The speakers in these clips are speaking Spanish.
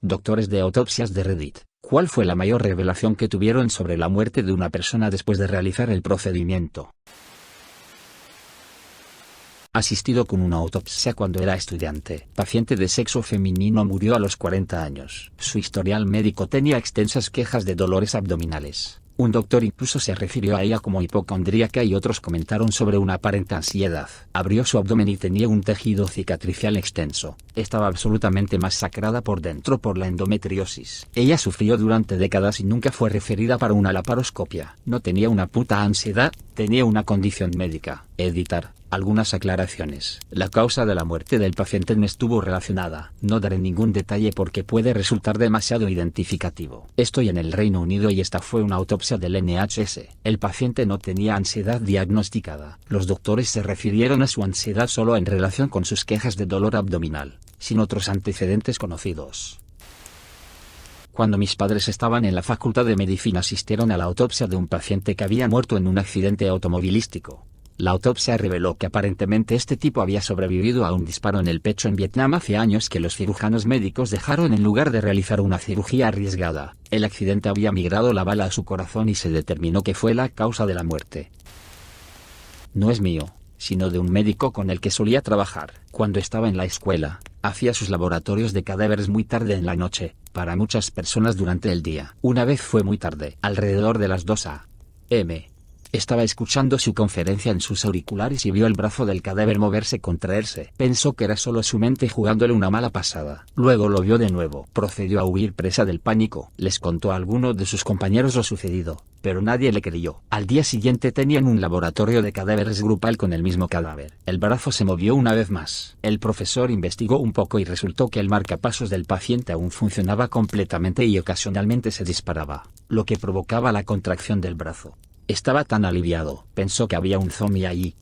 Doctores de autopsias de Reddit, ¿cuál fue la mayor revelación que tuvieron sobre la muerte de una persona después de realizar el procedimiento? Asistido con una autopsia cuando era estudiante. Paciente de sexo femenino murió a los 40 años. Su historial médico tenía extensas quejas de dolores abdominales. Un doctor incluso se refirió a ella como hipocondríaca y otros comentaron sobre una aparente ansiedad. Abrió su abdomen y tenía un tejido cicatricial extenso. Estaba absolutamente masacrada por dentro por la endometriosis. Ella sufrió durante décadas y nunca fue referida para una laparoscopia. No tenía una puta ansiedad, tenía una condición médica. Editar. Algunas aclaraciones. La causa de la muerte del paciente no estuvo relacionada. No daré ningún detalle porque puede resultar demasiado identificativo. Estoy en el Reino Unido y esta fue una autopsia del NHS. El paciente no tenía ansiedad diagnosticada. Los doctores se refirieron a su ansiedad solo en relación con sus quejas de dolor abdominal, sin otros antecedentes conocidos. Cuando mis padres estaban en la Facultad de Medicina asistieron a la autopsia de un paciente que había muerto en un accidente automovilístico. La autopsia reveló que aparentemente este tipo había sobrevivido a un disparo en el pecho en Vietnam hace años que los cirujanos médicos dejaron en lugar de realizar una cirugía arriesgada. El accidente había migrado la bala a su corazón y se determinó que fue la causa de la muerte. No es mío, sino de un médico con el que solía trabajar. Cuando estaba en la escuela, hacía sus laboratorios de cadáveres muy tarde en la noche, para muchas personas durante el día. Una vez fue muy tarde, alrededor de las 2 a.m. Estaba escuchando su conferencia en sus auriculares y vio el brazo del cadáver moverse, contraerse. Pensó que era solo su mente jugándole una mala pasada. Luego lo vio de nuevo. Procedió a huir presa del pánico. Les contó a alguno de sus compañeros lo sucedido, pero nadie le creyó. Al día siguiente tenían un laboratorio de cadáveres grupal con el mismo cadáver. El brazo se movió una vez más. El profesor investigó un poco y resultó que el marcapasos del paciente aún funcionaba completamente y ocasionalmente se disparaba, lo que provocaba la contracción del brazo. Estaba tan aliviado, pensó que había un zombie allí.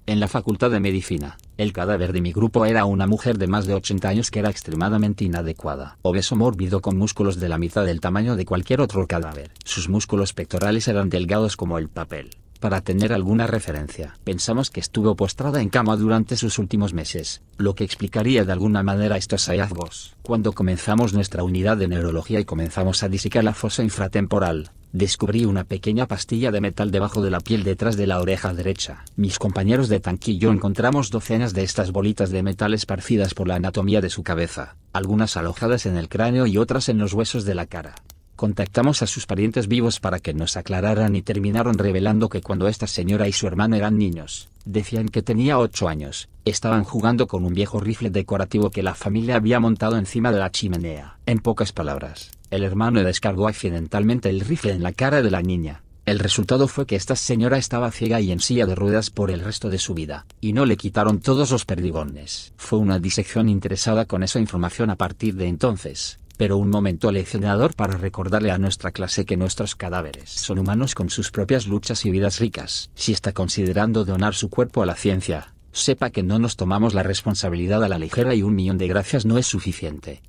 En la Facultad de Medicina, el cadáver de mi grupo era una mujer de más de 80 años que era extremadamente inadecuada. Obeso mórbido con músculos de la mitad del tamaño de cualquier otro cadáver. Sus músculos pectorales eran delgados como el papel. Para tener alguna referencia, pensamos que estuvo postrada en cama durante sus últimos meses, lo que explicaría de alguna manera estos hallazgos. Cuando comenzamos nuestra unidad de neurología y comenzamos a disecar la fosa infratemporal, descubrí una pequeña pastilla de metal debajo de la piel detrás de la oreja derecha. Mis compañeros de tanque y yo encontramos docenas de estas bolitas de metal esparcidas por la anatomía de su cabeza, algunas alojadas en el cráneo y otras en los huesos de la cara. Contactamos a sus parientes vivos para que nos aclararan y terminaron revelando que cuando esta señora y su hermano eran niños, decían que tenía 8 años, estaban jugando con un viejo rifle decorativo que la familia había montado encima de la chimenea. En pocas palabras, el hermano descargó accidentalmente el rifle en la cara de la niña. El resultado fue que esta señora estaba ciega y en silla de ruedas por el resto de su vida, y no le quitaron todos los perdigones. Fue una disección interesada con esa información a partir de entonces, pero un momento aleccionador para recordarle a nuestra clase que nuestros cadáveres son humanos con sus propias luchas y vidas ricas. Si está considerando donar su cuerpo a la ciencia, sepa que no nos tomamos la responsabilidad a la ligera y 1.000.000 de gracias no es suficiente.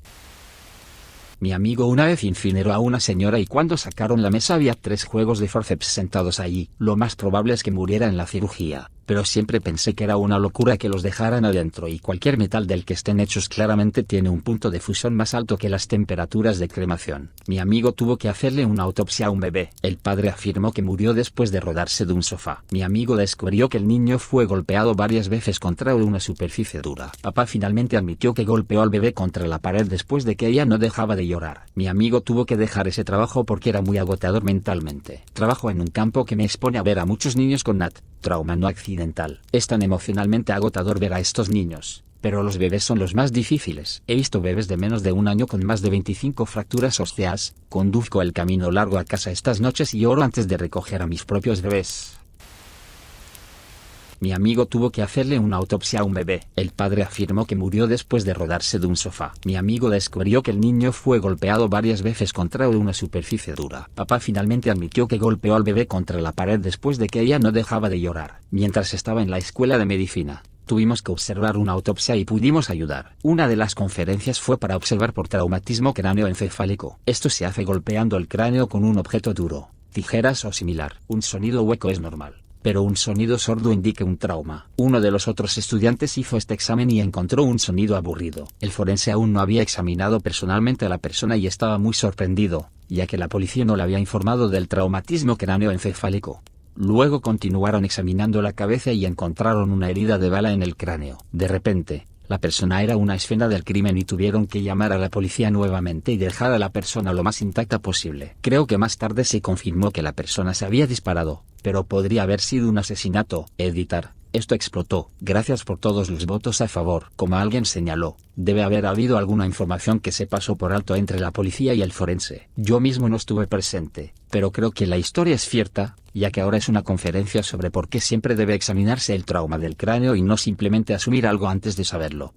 Mi amigo una vez incineró a una señora y cuando sacaron la mesa había 3 juegos de forceps sentados allí. Lo más probable es que muriera en la cirugía, pero siempre pensé que era una locura que los dejaran adentro y cualquier metal del que estén hechos claramente tiene un punto de fusión más alto que las temperaturas de cremación. Mi amigo tuvo que hacerle una autopsia a un bebé. El padre afirmó que murió después de rodarse de un sofá. Mi amigo descubrió que el niño fue golpeado varias veces contra una superficie dura. Papá finalmente admitió que golpeó al bebé contra la pared después de que ella no dejaba de llorar. Mi amigo tuvo que dejar ese trabajo porque era muy agotador mentalmente. Trabajo en un campo que me expone a ver a muchos niños con NAT, trauma no accidental. Es tan emocionalmente agotador ver a estos niños, pero los bebés son los más difíciles. He visto bebés de menos de 1 año con más de 25 fracturas óseas. Conduzco el camino largo a casa estas noches y oro antes de recoger a mis propios bebés. Mi amigo tuvo que hacerle una autopsia a un bebé. El padre afirmó que murió después de rodarse de un sofá. Mi amigo descubrió que el niño fue golpeado varias veces contra una superficie dura. Papá finalmente admitió que golpeó al bebé contra la pared después de que ella no dejaba de llorar. Mientras estaba en la escuela de medicina, tuvimos que observar una autopsia y pudimos ayudar. Una de las conferencias fue para observar por traumatismo cráneoencefálico. Esto se hace golpeando el cráneo con un objeto duro, tijeras o similar. Un sonido hueco es normal. pero un sonido sordo indica un trauma. Uno de los otros estudiantes hizo este examen y encontró un sonido aburrido. El forense aún no había examinado personalmente a la persona y estaba muy sorprendido, ya que la policía no le había informado del traumatismo cráneoencefálico. Luego continuaron examinando la cabeza y encontraron una herida de bala en el cráneo. De repente, la persona era una escena del crimen y tuvieron que llamar a la policía nuevamente y dejar a la persona lo más intacta posible. Creo que más tarde se confirmó que la persona se había disparado, pero podría haber sido un asesinato. Editar. Esto explotó. Gracias por todos los votos a favor. Como alguien señaló, debe haber habido alguna información que se pasó por alto entre la policía y el forense. Yo mismo no estuve presente, pero creo que la historia es cierta, ya que ahora es una conferencia sobre por qué siempre debe examinarse el trauma del cráneo y no simplemente asumir algo antes de saberlo.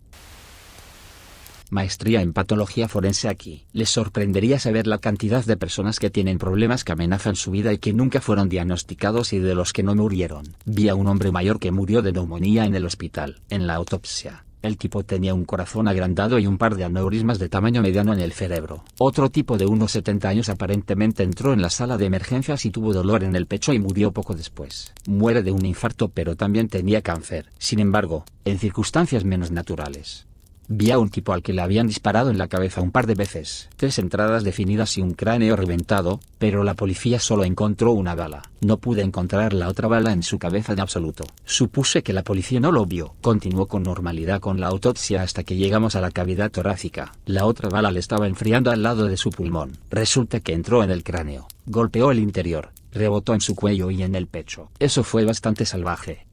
Maestría en patología forense aquí. Les sorprendería saber la cantidad de personas que tienen problemas que amenazan su vida y que nunca fueron diagnosticados y de los que no murieron. Vi a un hombre mayor que murió de neumonía en el hospital. En la autopsia, el tipo tenía un corazón agrandado y un par de aneurismas de tamaño mediano en el cerebro. Otro tipo de unos 70 años aparentemente entró en la sala de emergencias y tuvo dolor en el pecho y murió poco después. Muere de un infarto, pero también tenía cáncer. Sin embargo, en circunstancias menos naturales. Vi a un tipo al que le habían disparado en la cabeza un par de veces, 3 entradas definidas y un cráneo reventado, pero la policía solo encontró una bala. No pude encontrar la otra bala en su cabeza en absoluto. Supuse que la policía no lo vio. Continuó con normalidad con la autopsia hasta que llegamos a la cavidad torácica. La otra bala le estaba enfriando al lado de su pulmón. Resulta que entró en el cráneo, golpeó el interior, rebotó en su cuello y en el pecho. Eso fue bastante salvaje.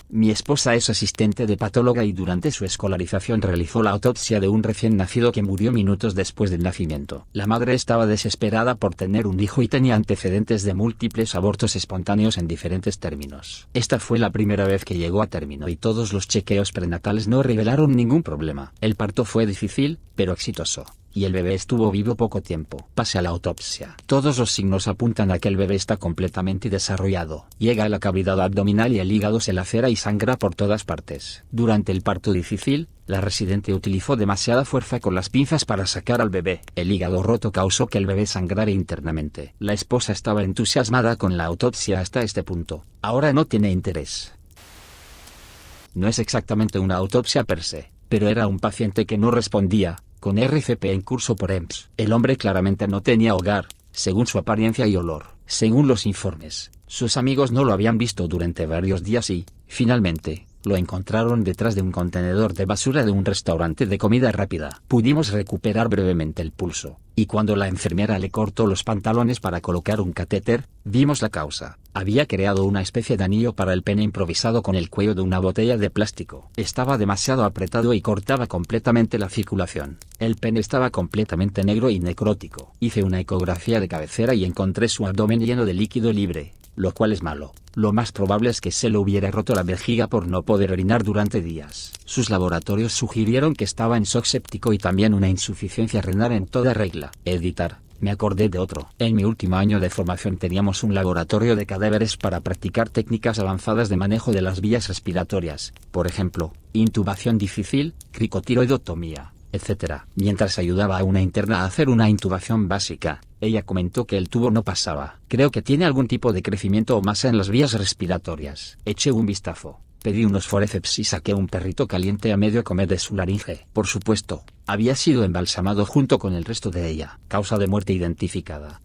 Mi esposa es asistente de patóloga y durante su escolarización realizó la autopsia de un recién nacido que murió minutos después del nacimiento. La madre estaba desesperada por tener un hijo y tenía antecedentes de múltiples abortos espontáneos en diferentes términos. Esta fue la primera vez que llegó a término y todos los chequeos prenatales no revelaron ningún problema. El parto fue difícil, pero exitoso, y el bebé estuvo vivo poco tiempo. Pase a la autopsia. Todos los signos apuntan a que el bebé está completamente desarrollado. Llega a la cavidad abdominal y el hígado se lacera y sangra por todas partes. Durante el parto difícil, la residente utilizó demasiada fuerza con las pinzas para sacar al bebé. El hígado roto causó que el bebé sangrara internamente. La esposa estaba entusiasmada con la autopsia hasta este punto. Ahora no tiene interés. No es exactamente una autopsia per se, pero era un paciente que no respondía, con RCP en curso por EMS. El hombre claramente no tenía hogar, según su apariencia y olor. Según los informes, sus amigos no lo habían visto durante varios días y, finalmente, lo encontraron detrás de un contenedor de basura de un restaurante de comida rápida. Pudimos recuperar brevemente el pulso, y cuando la enfermera le cortó los pantalones para colocar un catéter, vimos la causa. Había creado una especie de anillo para el pene improvisado con el cuello de una botella de plástico. Estaba demasiado apretado y cortaba completamente la circulación. El pene estaba completamente negro y necrótico. Hice una ecografía de cabecera y encontré su abdomen lleno de líquido libre, lo cual es malo. Lo más probable es que se le hubiera roto la vejiga por no poder orinar durante días. Sus laboratorios sugirieron que estaba en shock séptico y también una insuficiencia renal en toda regla. Editar. Me acordé de otro. En mi último año de formación teníamos un laboratorio de cadáveres para practicar técnicas avanzadas de manejo de las vías respiratorias, por ejemplo, intubación difícil, cricotiroidotomía, etc. Mientras ayudaba a una interna a hacer una intubación básica, ella comentó que el tubo no pasaba. Creo que tiene algún tipo de crecimiento o masa en las vías respiratorias. Eché un vistazo. Pedí unos forceps y saqué un perrito caliente a medio comer de su laringe. Por supuesto, había sido embalsamado junto con el resto de ella. Causa de muerte identificada.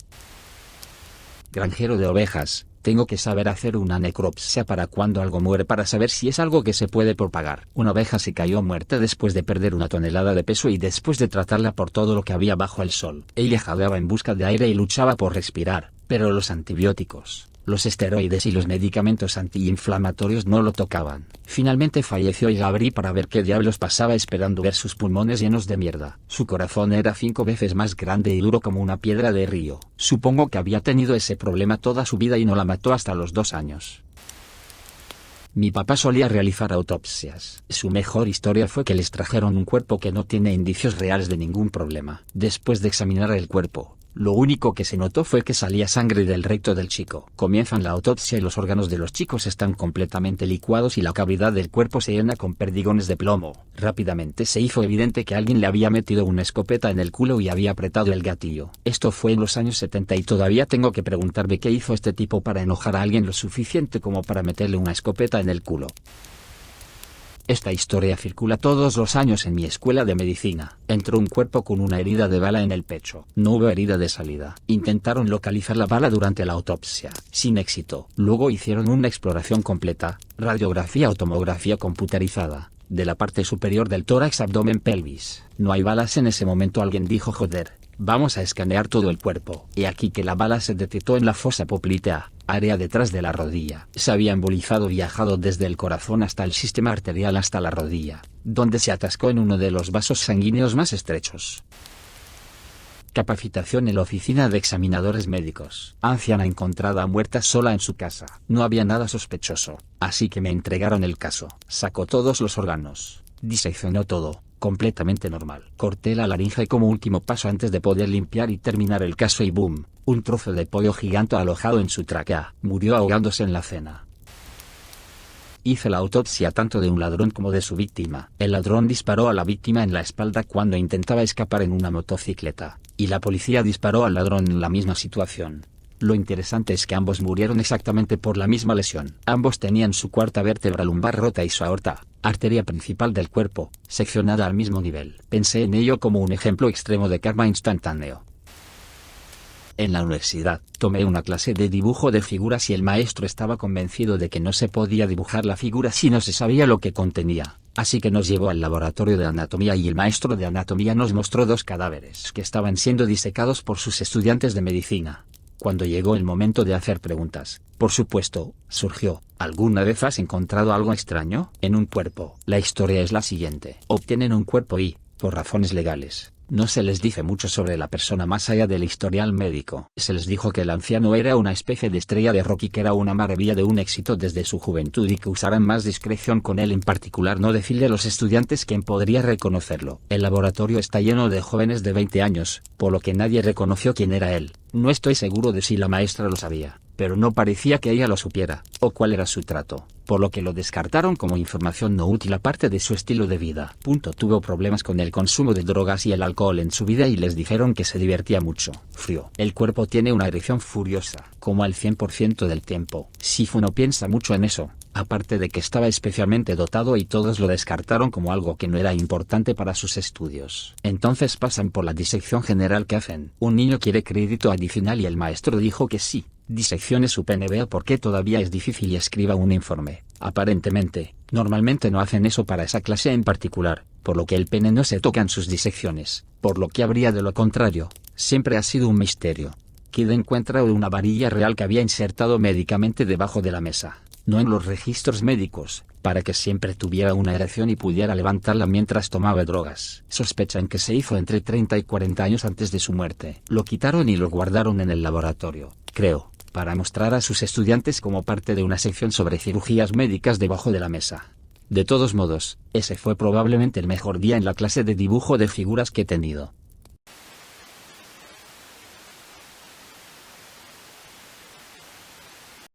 Granjero de ovejas. Tengo que saber hacer una necropsia para cuando algo muere para saber si es algo que se puede propagar. Una oveja se cayó muerta después de perder 1 tonelada de peso y después de tratarla por todo lo que había bajo el sol. Ella jadeaba en busca de aire y luchaba por respirar, pero los antibióticos, los esteroides y los medicamentos antiinflamatorios no lo tocaban. Finalmente falleció y la abrí para ver qué diablos pasaba esperando ver sus pulmones llenos de mierda. Su corazón era 5 veces más grande y duro como una piedra de río. Supongo que había tenido ese problema toda su vida y no la mató hasta los 2 años. Mi papá solía realizar autopsias. Su mejor historia fue que les trajeron un cuerpo que no tiene indicios reales de ningún problema. Después de examinar el cuerpo, Lo único que se notó fue que salía sangre del recto del chico. Comienzan la autopsia y los órganos de los chicos están completamente licuados y la cavidad del cuerpo se llena con perdigones de plomo. Rápidamente se hizo evidente que alguien le había metido una escopeta en el culo y había apretado el gatillo. Esto fue en los años 70 y todavía tengo que preguntarme qué hizo este tipo para enojar a alguien lo suficiente como para meterle una escopeta en el culo. Esta historia circula todos los años en mi escuela de medicina. Entró un cuerpo con una herida de bala en el pecho. No hubo herida de salida. Intentaron localizar la bala durante la autopsia. Sin éxito. Luego hicieron una exploración completa, radiografía o tomografía computarizada, de la parte superior del tórax, abdomen, pelvis. No hay balas en ese momento. Alguien dijo: joder, vamos a escanear todo el cuerpo. Y aquí que la bala se detectó en la fosa poplitea, área detrás de la rodilla. Se había embolizado, viajado desde el corazón hasta el sistema arterial hasta la rodilla, donde se atascó en uno de los vasos sanguíneos más estrechos. Capacitación en la oficina de examinadores médicos. Anciana encontrada muerta sola en su casa. No había nada sospechoso, así que me entregaron el caso. Sacó todos los órganos, diseccionó todo, completamente normal. Corté la laringe como último paso antes de poder limpiar y terminar el caso y boom, un trozo de pollo gigante alojado en su tráquea. Murió ahogándose en la cena. Hice la autopsia tanto de un ladrón como de su víctima. El ladrón disparó a la víctima en la espalda cuando intentaba escapar en una motocicleta, y la policía disparó al ladrón en la misma situación. Lo interesante es que ambos murieron exactamente por la misma lesión. Ambos tenían su cuarta vértebra lumbar rota y su aorta, arteria principal del cuerpo, seccionada al mismo nivel. Pensé en ello como un ejemplo extremo de karma instantáneo. En la universidad, tomé una clase de dibujo de figuras y el maestro estaba convencido de que no se podía dibujar la figura si no se sabía lo que contenía. Así que nos llevó al laboratorio de anatomía y el maestro de anatomía nos mostró dos cadáveres que estaban siendo disecados por sus estudiantes de medicina. Cuando llegó el momento de hacer preguntas, por supuesto, surgió: ¿alguna vez has encontrado algo extraño en un cuerpo? La historia es la siguiente. Obtienen un cuerpo y, por razones legales, no se les dice mucho sobre la persona más allá del historial médico. Se les dijo que el anciano era una especie de estrella de rock y que era una maravilla de un éxito desde su juventud y que usaran más discreción con él, en particular no decirle a los estudiantes quién podría reconocerlo. El laboratorio está lleno de jóvenes de 20 años, por lo que nadie reconoció quién era él. No estoy seguro de si la maestra lo sabía, pero no parecía que ella lo supiera, o cuál era su trato, por lo que lo descartaron como información no útil aparte de su estilo de vida. Tuvo problemas con el consumo de drogas y el alcohol en su vida y les dijeron que se divertía mucho. Frío. El cuerpo tiene una erección furiosa, como al 100% del tiempo. Sifu no piensa mucho en eso, aparte de que estaba especialmente dotado y todos lo descartaron como algo que no era importante para sus estudios. Entonces pasan por la disección general que hacen. Un niño quiere crédito adicional y el maestro dijo que sí. Diseccione su pene, vea por qué todavía es difícil y escriba un informe. Aparentemente, normalmente no hacen eso para esa clase en particular, por lo que el pene no se toca en sus disecciones, por lo que habría de lo contrario. Siempre ha sido un misterio. Kid encuentra una varilla real que había insertado médicamente debajo de la mesa, no en los registros médicos, para que siempre tuviera una erección y pudiera levantarla mientras tomaba drogas. Sospechan que se hizo entre 30 y 40 años antes de su muerte. Lo quitaron y lo guardaron en el laboratorio, creo, para mostrar a sus estudiantes como parte de una sección sobre cirugías médicas debajo de la mesa. De todos modos, ese fue probablemente el mejor día en la clase de dibujo de figuras que he tenido.